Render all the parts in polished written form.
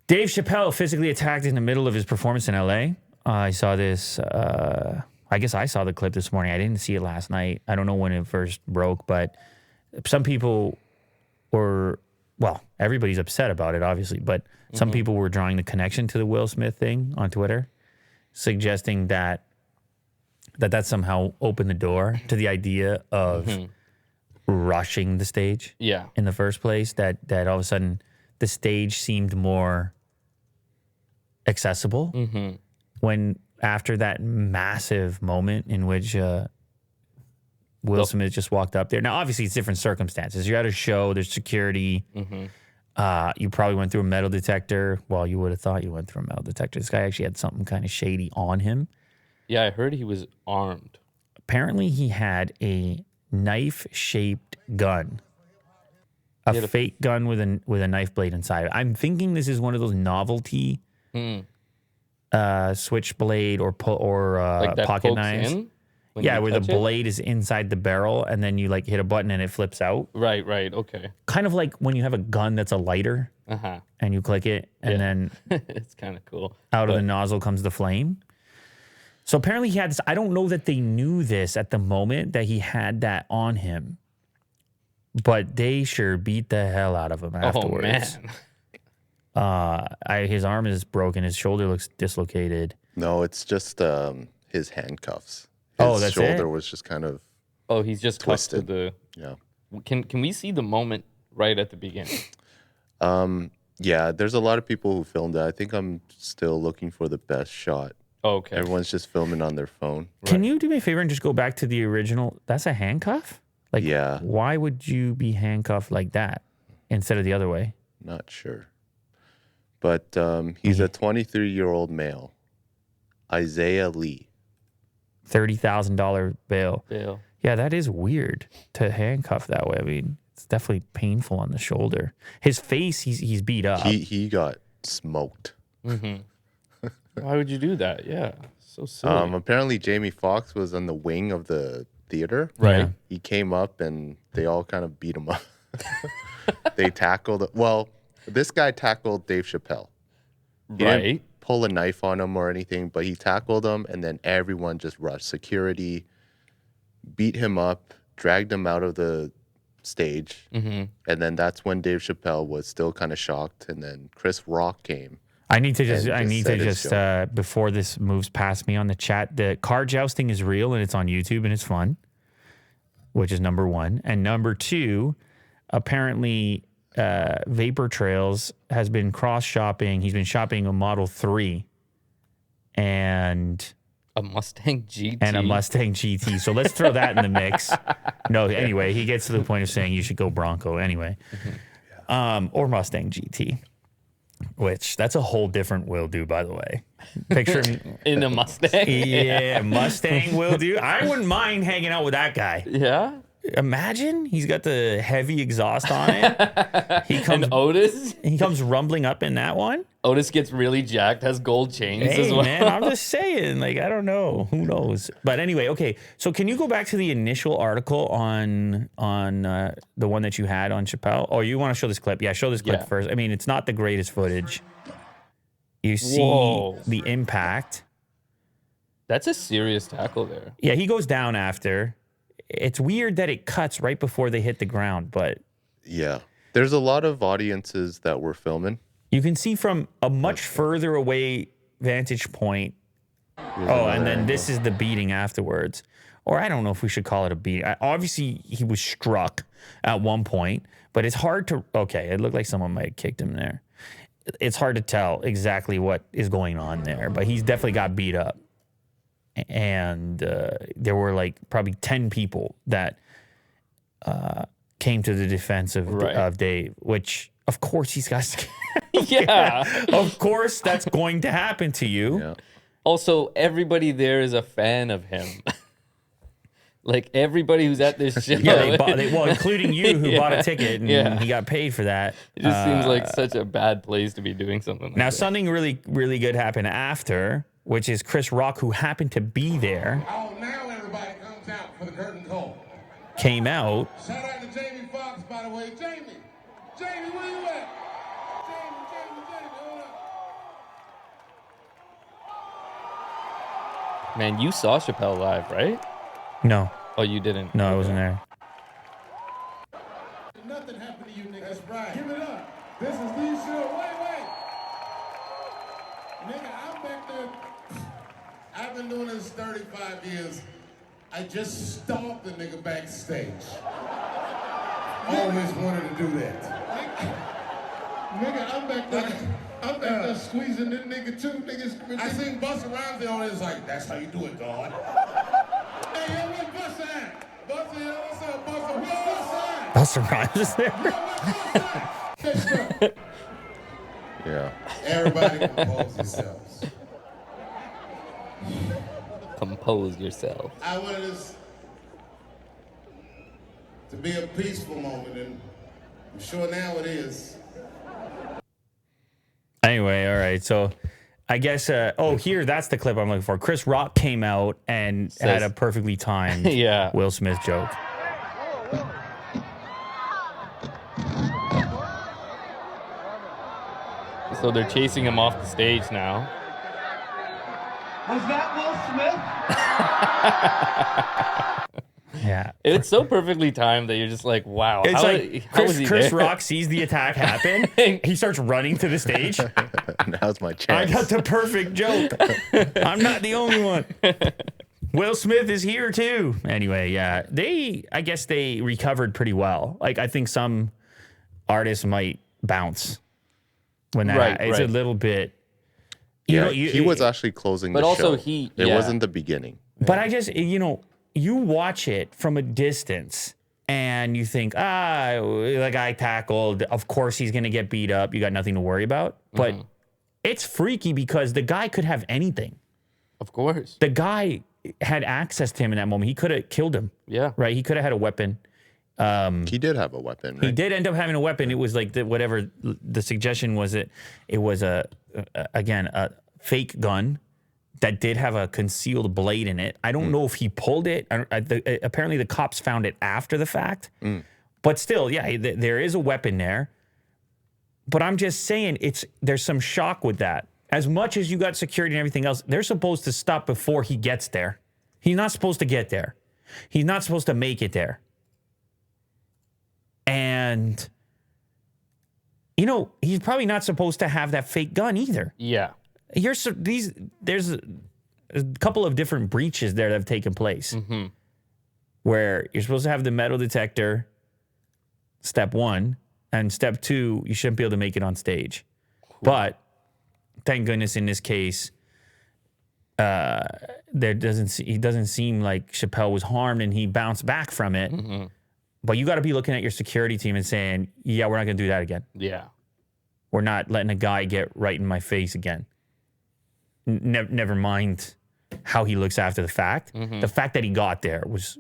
Dave Chappelle physically attacked in the middle of his performance in L.A. I saw this. I guess I saw the clip this morning. I didn't see it last night. I don't know when it first broke, but some people were, well, everybody's upset about it, obviously, but some people were drawing the connection to the Will Smith thing on Twitter, suggesting that somehow opened the door to the idea of rushing the stage in the first place, that all of a sudden the stage seemed more accessible when after that massive moment in which Will Smith just walked up there. Now, obviously, it's different circumstances. You're at a show, there's security. You probably went through a metal detector. Well, you would have thought you went through a metal detector. This guy actually had something kind of shady on him. Yeah, I heard he was armed. Apparently, he had a knife-shaped gun. A fake gun with a knife blade inside. I'm thinking this is one of those novelty switchblade or like that pocket knives. Yeah, where the blade is inside the barrel and then you like hit a button and it flips out. Right, okay. Kind of like when you have a gun that's a lighter and you click it and then it's kind of cool. Out of the nozzle comes the flame. So apparently he had this. I don't know that they knew this at the moment that he had that on him, but they sure beat the hell out of him afterwards. Oh, man. His arm is broken. His shoulder looks dislocated. No, it's just his handcuffs. That's shoulder it? was just kind of he's just twisted. To the. Can we see the moment right at the beginning? Yeah, there's a lot of people who filmed it. I think I'm still looking for the best shot. Okay. Everyone's just filming on their phone. Can you do me a favor and just go back to the original? That's a handcuff? Like, yeah. Why would you be handcuffed like that instead of the other way? Not sure. But he's a 23-year-old male, Isaiah Lee. $30,000 bail. Bail. Yeah, that is weird to handcuff that way. I mean, it's definitely painful on the shoulder. His face, he's beat up. He got smoked. Why would you do that? Yeah, so silly. Apparently, Jamie Foxx was on the wing of the theater. Right. Yeah. He came up and they all kind of beat him up. They tackled. Well, this guy tackled Dave Chappelle. He didn't pull a knife on him or anything, but he tackled him, and then everyone just rushed. Security beat him up, dragged him out of the stage, and then that's when Dave Chappelle was still kind of shocked, and then Chris Rock came. I need to just before this moves past me on the chat, the car jousting is real and it's on YouTube and it's fun, which is number one. And number two, apparently Vapor Trails has been cross-shopping. He's been shopping a Model 3 and a Mustang GT. And a Mustang GT. So let's throw that in the mix. No, anyway, he gets to the point of saying you should go Bronco anyway. Or Mustang GT. Which, that's a whole different Will Do, by the way. Picture in a Mustang? Yeah, Mustang Will Do. I wouldn't mind hanging out with that guy. Yeah? Imagine he's got the heavy exhaust on it. And Otis? He comes rumbling up in that one. Otis gets really jacked, has gold chains as well. Man, I'm just saying. Like, I don't know. Who knows? But anyway, okay. So can you go back to the initial article on the one that you had on Chappelle? Or you want to show this clip? Yeah, show this clip first. I mean, it's not the greatest footage. You see the impact. That's a serious tackle there. Yeah, he goes down after. It's weird that it cuts right before they hit the ground, but... Yeah. There's a lot of audiences that were filming. You can see from a much further away vantage point. And then this is the beating afterwards. Or I don't know if we should call it a beating. Obviously, he was struck at one point, but it's hard to... Okay, it looked like someone might have kicked him there. It's hard to tell exactly what is going on there, but he's definitely got beat up. And there were like probably 10 people that came to the defense of Dave, which of course he's got. Of course that's going to happen to you. Yeah. Also, everybody there is a fan of him. Like everybody who's at this show. Yeah, including you who bought a ticket and he got paid for that. It just seems like such a bad place to be doing something like that. Now, something really, really good happened after, which is Chris Rock, who happened to be there. Oh, now everybody comes out for the curtain call. Came out. Shout out to Jamie Foxx, by the way. Jamie, where you at? Jamie, hold up. Man, you saw Chappelle live, right? No, Oh, you didn't. no, I wasn't there. Nothing happened to you, nigga. That's right. Give it up. This is the show. Wait. Nigga, I'm back there. I've been doing this 35 years. I just stomped the nigga backstage. Always wanted to do that. Nigga, I'm back there squeezing this nigga too. Niggas, I seen Busta Rhymes there on it. It's like, that's how you do it, dog. Hey, yo, where's Busta at? Busta, yo, what's up, Busta? Where's Busta at? Busta Rhymes is there. Yeah. Everybody compose yourselves. Compose yourself. I wanted this to be a peaceful moment, and I'm sure now it is. Anyway, all right. So I guess, here, that's the clip I'm looking for. Chris Rock came out and had a perfectly timed Yeah. Will Smith joke. So they're chasing him off the stage now. Was that Will Smith? Yeah. It's so perfectly timed that you're just like, wow. It's how like was he Chris there? Rock sees the attack happen. He starts running to the stage. Now's my I chance. got the perfect joke. I'm not the only one. Will Smith is here too. Anyway, yeah. I guess they recovered pretty well. Like, I think some artists might bounce when that it's a little bit. He was actually closing the show. But also It wasn't the beginning. But I just, you watch it from a distance and you think, the guy tackled, of course he's going to get beat up. You got nothing to worry about. But it's freaky because the guy could have anything. Of course. The guy had access to him in that moment. He could have killed him. Yeah. Right? He could have had a weapon. He did have a weapon, right? He did end up having a weapon. It was like whatever the suggestion was. It was a fake gun that did have a concealed blade in it. I don't know if he pulled it. Apparently, the cops found it after the fact. But still, yeah, there is a weapon there. But I'm just saying, there's some shock with that. As much as you got security and everything else, they're supposed to stop before he gets there. He's not supposed to get there. He's not supposed to make it there. And, he's probably not supposed to have that fake gun either. Yeah. There's a couple of different breaches there that have taken place where you're supposed to have the metal detector, step one, and step two, you shouldn't be able to make it on stage. Cool. But thank goodness in this case, it doesn't seem like Chappelle was harmed and he bounced back from it. But you got to be looking at your security team and saying, yeah, we're not going to do that again. Yeah. We're not letting a guy get right in my face again. Never mind how he looks after the fact. The fact that he got there is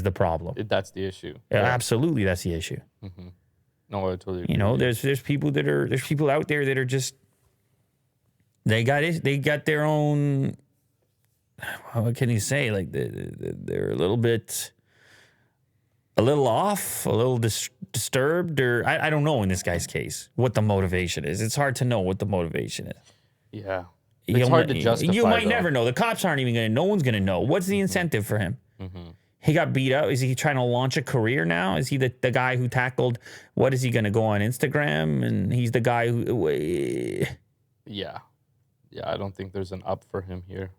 the problem. That's the issue. Absolutely, that's the issue. No, I totally agree. There's people out there that are just they got their own. What can you say? Like they're a little off, a little disturbed, or I don't know in this guy's case what the motivation is. It's hard to know what the motivation is. Yeah. It's hard to justify. You might never know. The cops aren't even going to. No one's going to know. What's the incentive for him? He got beat up. Is he trying to launch a career now? Is he the guy who tackled? What is he going to go on Instagram? And he's the guy who. Yeah. Yeah, I don't think there's an up for him here.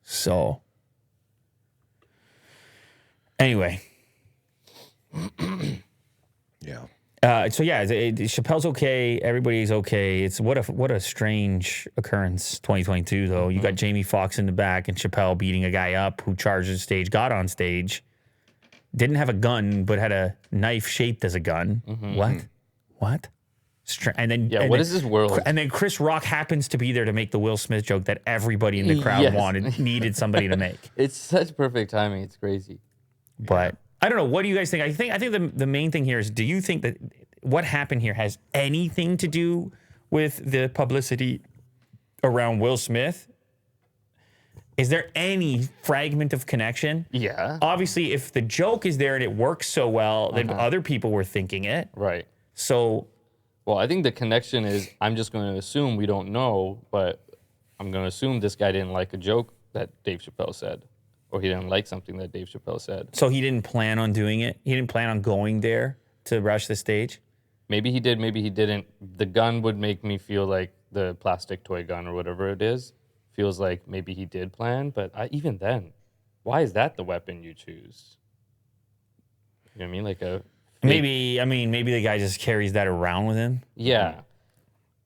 So. Anyway. Yeah. Chappelle's okay. Everybody's okay. It's what a strange occurrence. 2022 though. You got Jamie Foxx in the back and Chappelle beating a guy up who charged the stage, got on stage, didn't have a gun but had a knife shaped as a gun. What? And then what is this world? And then Chris Rock happens to be there to make the Will Smith joke that everybody in the crowd needed somebody to make. It's such perfect timing. It's crazy. But I don't know. What do you guys think? I think the main thing here is, do you think that what happened here has anything to do with the publicity around Will Smith? Is there any fragment of connection? Yeah. Obviously, if the joke is there and it works so well, then other people were thinking it. Right. So. Well, I think the connection is, I'm just going to assume we don't know, but I'm going to assume this guy didn't like a joke that Dave Chappelle said, or he didn't like something that Dave Chappelle said. So he didn't plan on doing it? He didn't plan on going there to rush the stage? Maybe he did, maybe he didn't. The gun would make me feel like the plastic toy gun or whatever it is feels like maybe he did plan, but even then, why is that the weapon you choose? You know what I mean? Like a maybe the guy just carries that around with him. Yeah.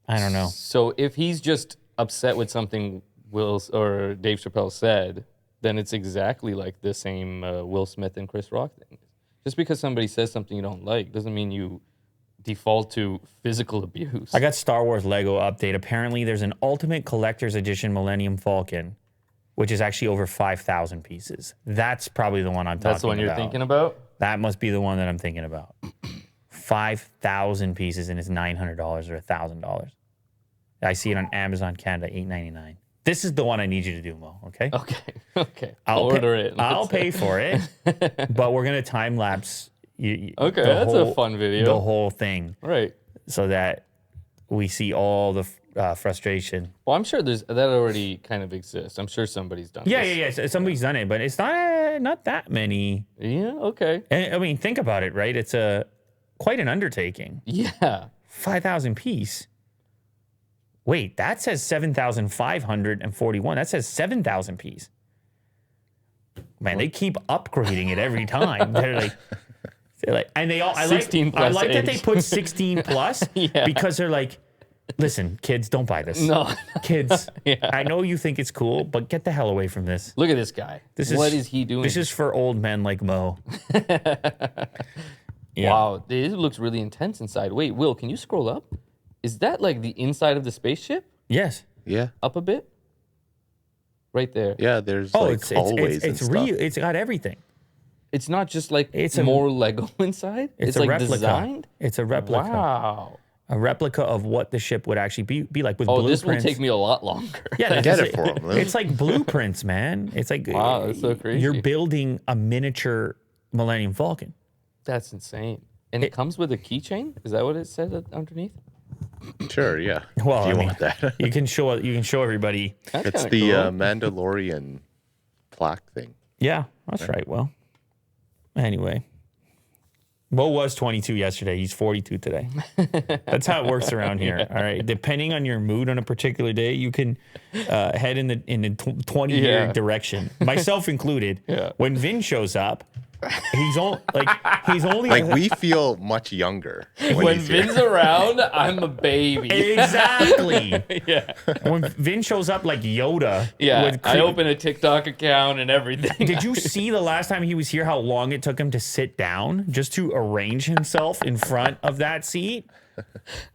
I don't know. So if he's just upset with something Will or Dave Chappelle said, then it's exactly like the same Will Smith and Chris Rock thing. Just because somebody says something you don't like doesn't mean you default to physical abuse. I got Star Wars Lego update. Apparently, there's an Ultimate Collector's Edition Millennium Falcon, which is actually over 5,000 pieces. That's probably the one I'm talking about. That's the one you're thinking about? That must be the one that I'm thinking about. 5,000 pieces, and it's $900 or $1,000. I see it on Amazon Canada, $8.99. This is the one I need you to do, Mo, okay? Okay. I'll order it. I'll pay for it, but we're going to time-lapse Okay, that's a fun video. the whole thing. Right. So that we see all the frustration. Well, I'm sure that already kind of exists. I'm sure somebody's done this. Yeah. Somebody's done it, but it's not that many. Yeah, okay. And, I mean, think about it, right? It's quite an undertaking. Yeah. 5,000 piece. Wait, that says 7,541. That says 7,000 piece. Man, they keep upgrading it every time. They're like, and they all. I 16 like plus that they age. put 16 plus because they're like, listen, kids, don't buy this. No. Kids, I know you think it's cool, but get the hell away from this. Look at this guy. What is he doing? This is for old men like Mo. Yeah. Wow, this looks really intense inside. Wait, Will, can you scroll up? Is that like the inside of the spaceship? Yes. Yeah. Up a bit? Right there. Yeah, there's it's hallways and stuff. real. It's got everything. It's not just like It's more Lego inside? It's a like replica. designed? It's a replica. Wow. A replica of what the ship would actually be like with Oh, blueprints. this will take me a lot longer. Yeah, Get it for them. It's like blueprints, man. It's like Wow, that's so crazy. You're building a miniature Millennium Falcon. That's insane. And it comes with a keychain? Is that what it said underneath? Sure, yeah. Well, if you I mean, want that. you can show everybody. That's It's kinda the cool. Mandalorian plaque thing. Yeah, that's right. Well, anyway, Mo was 22 yesterday. He's 42 today. That's how it works around here. All right. Depending on your mood on a particular day, you can head in the 20-year direction, myself included. Yeah. When Vin shows up, he's only Like we feel much younger When he's here. Vin's around, I'm a baby. Exactly. Yeah. When Vin shows up like Yoda. Yeah. with I open a TikTok account and everything. Did you see the last time he was here how long it took him to sit down just to arrange himself in front of that seat?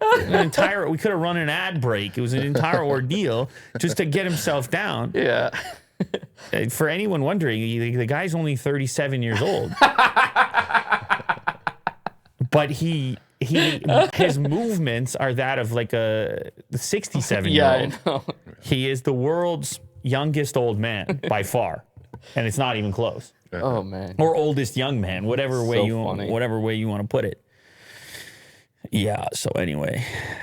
We could have run an ad break. It was an entire ordeal just to get himself down. Yeah. For anyone wondering, the guy's only 37 years old. But his movements are that of like a 67-year-old. Yeah, I know. He is the world's youngest old man by far. And it's not even close. Oh, man. Or oldest young man, whatever way So you funny. want to put it. Yeah, so anyway.